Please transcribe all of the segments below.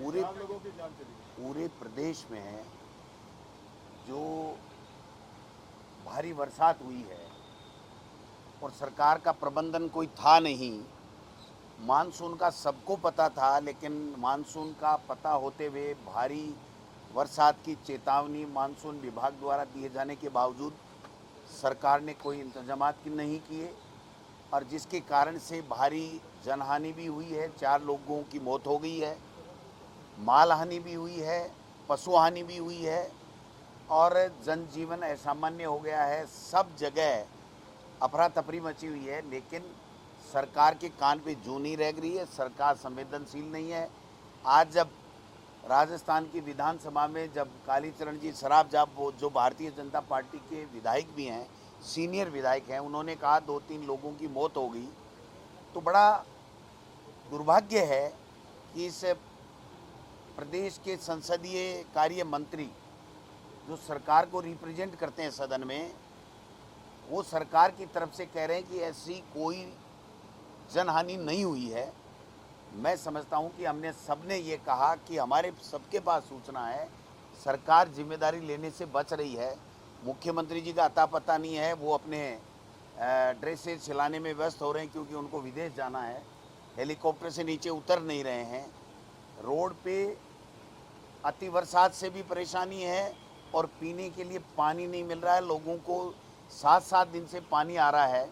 पूरे 4 लोगों की जान चली गई। पूरे प्रदेश में जो भारी बरसात हुई है और सरकार का प्रबंधन कोई था नहीं। मानसून का सबको पता था, लेकिन मानसून का पता होते हुए भारी बरसात की चेतावनी मानसून विभाग द्वारा दिए जाने के बावजूद सरकार ने कोई इंतजाम नहीं किए, और जिसके कारण से भारी जनहानि भी हुई है। 4 लोगों की मौत हो गई है, माल हानि भी हुई है, पशु हानि भी हुई है, और जनजीवन असामान्य हो गया है। सब जगह अफरा तफरी मची हुई है, लेकिन सरकार के कान पे जू नहीं रह रही है। सरकार संवेदनशील नहीं है। आज जब राजस्थान की विधानसभा में जब कालीचरण जी सराफ, जब वो जो भारतीय जनता पार्टी के विधायक भी हैं, सीनियर विधायक हैं, उन्होंने कहा 2-3 लोगों की मौत हो गई, तो बड़ा दुर्भाग्य है कि इस प्रदेश के संसदीय कार्य मंत्री जो सरकार को रिप्रेजेंट करते हैं सदन में, वो सरकार की तरफ से कह रहे हैं कि ऐसी कोई जनहानि नहीं हुई है। मैं समझता हूं कि हमने सबने ये कहा कि हमारे सबके पास सूचना है, सरकार जिम्मेदारी लेने से बच रही है। मुख्यमंत्री जी का अता पता नहीं है, वो अपने ड्रेसेज सिलाने में व्यस्त हो रहे हैं क्योंकि उनको विदेश जाना है। हेलीकॉप्टर से नीचे उतर नहीं रहे हैं। रोड पे अति बरसात से भी परेशानी है और पीने के लिए पानी नहीं मिल रहा है। लोगों को 7-7 दिन से पानी आ रहा है।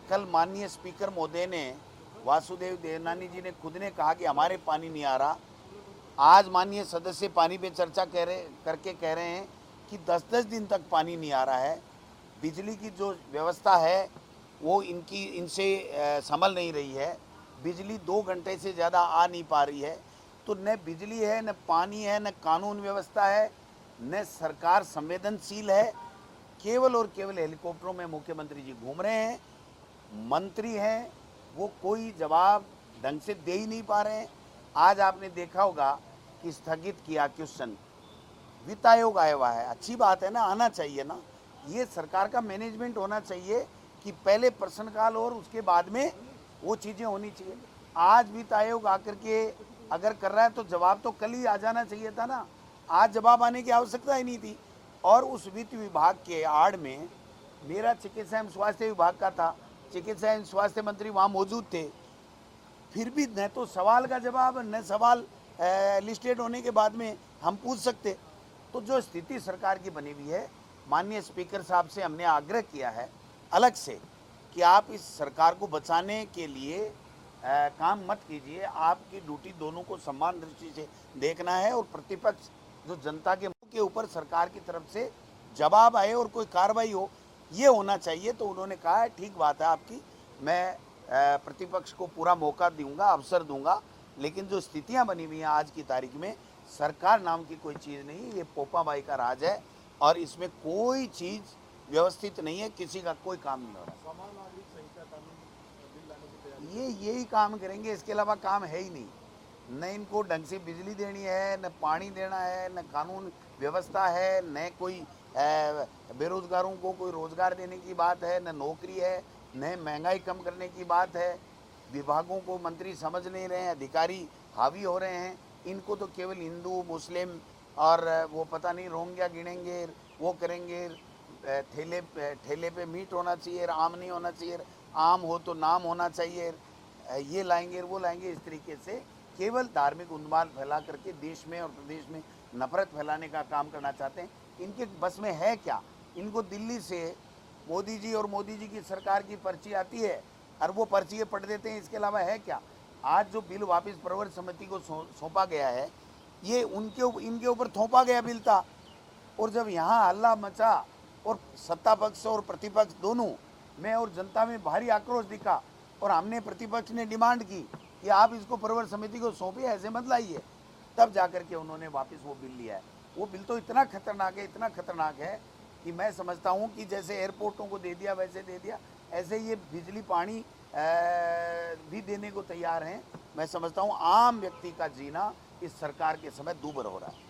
कल माननीय स्पीकर महोदय ने, वासुदेव देवनानी जी ने खुद ने कहा कि हमारे पानी नहीं आ रहा। आज माननीय सदस्य पानी पे चर्चा करके कह रहे हैं कि 10-10 दिन तक पानी नहीं आ रहा है। बिजली की जो व्यवस्था है वो इनसे संभल नहीं रही है। बिजली 2 घंटे से ज़्यादा आ नहीं पा रही है। तो न बिजली है, न पानी है, न कानून व्यवस्था है, न सरकार संवेदनशील है। केवल और केवल हेलीकॉप्टरों में मुख्यमंत्री जी घूम रहे हैं। मंत्री हैं, वो कोई जवाब ढंग से दे ही नहीं पा रहे हैं। आज आपने देखा होगा कि स्थगित किया क्वेश्चन, वित्त आयोग आया हुआ है, अच्छी बात है ना, आना चाहिए ना। ये सरकार का मैनेजमेंट होना चाहिए कि पहले प्रश्नकाल और उसके बाद में वो चीज़ें होनी चाहिए। आज वित्त आयोग आकर के अगर कर रहा है तो जवाब तो कल ही आ जाना चाहिए था ना। आज जवाब आने की आवश्यकता ही नहीं थी। और उस वित्त विभाग के आड़ में मेरा चिकित्सा एवं स्वास्थ्य विभाग का था, चिकित्सा एवं स्वास्थ्य मंत्री वहाँ मौजूद थे, फिर भी न तो सवाल का जवाब, न सवाल लिस्टेड होने के बाद में हम पूछ सकते। तो जो स्थिति सरकार की बनी हुई है, माननीय स्पीकर साहब से हमने आग्रह किया है अलग से कि आप इस सरकार को बचाने के लिए काम मत कीजिए। आपकी ड्यूटी दोनों को समान दृष्टि से देखना है, और प्रतिपक्ष जो जनता के ऊपर सरकार की तरफ से जवाब आए और कोई कार्रवाई हो, ये होना चाहिए। तो उन्होंने कहा है ठीक बात है आपकी, मैं प्रतिपक्ष को पूरा मौका दूंगा, अवसर दूंगा, लेकिन जो स्थितियां बनी हुई हैं आज की तारीख में, सरकार नाम की कोई चीज़ नहीं, ये पोपाबाई का राज है, और इसमें कोई चीज़ व्यवस्थित नहीं है, किसी का कोई काम नहीं हो रहा। समान नागरिक संहिता कानून बिल लाने की तैयारी। ये यही काम करेंगे, इसके अलावा काम है ही नहीं। न इनको ढंग से बिजली देनी है, न पानी देना है, न कानून व्यवस्था है, न कोई बेरोजगारों को कोई रोजगार देने की बात है, न नौकरी है, न महंगाई कम करने की बात है। विभागों को मंत्री समझ नहीं रहे हैं, अधिकारी हावी हो रहे हैं। इनको तो केवल हिंदू, मुस्लिम और वो पता नहीं रोहिंग्या गिनेंगे, वो करेंगे। ठेले पे मीट होना चाहिए, आम नहीं होना चाहिए, आम हो तो नाम होना चाहिए, ये लाएंगे वो लाएंगे। इस तरीके से केवल धार्मिक उन्माद फैला करके देश में और प्रदेश में नफरत फैलाने का काम करना चाहते हैं। इनके बस में है क्या? इनको दिल्ली से मोदी जी और मोदी जी की सरकार की पर्ची आती है और वो पर्ची पढ़ देते हैं, इसके अलावा है क्या? आज जो बिल वापस प्रवर समिति को सौंपा गया है, ये इनके ऊपर थोपा गया बिल था। और जब यहाँ हल्ला मचा और सत्ता पक्ष और प्रतिपक्ष दोनों में और जनता में भारी आक्रोश दिखा, और हमने प्रतिपक्ष ने डिमांड की कि आप इसको प्रवर समिति को सौंपिए, ऐसे मत लाइए, तब जाकर के उन्होंने वापस वो बिल लिया है। वो बिल तो इतना खतरनाक है, इतना खतरनाक है कि मैं समझता हूँ कि जैसे एयरपोर्टों को दे दिया वैसे दे दिया, ऐसे ये बिजली पानी भी देने को तैयार हैं। मैं समझता हूँ आम व्यक्ति का जीना इस सरकार के समय दूभर हो रहा है।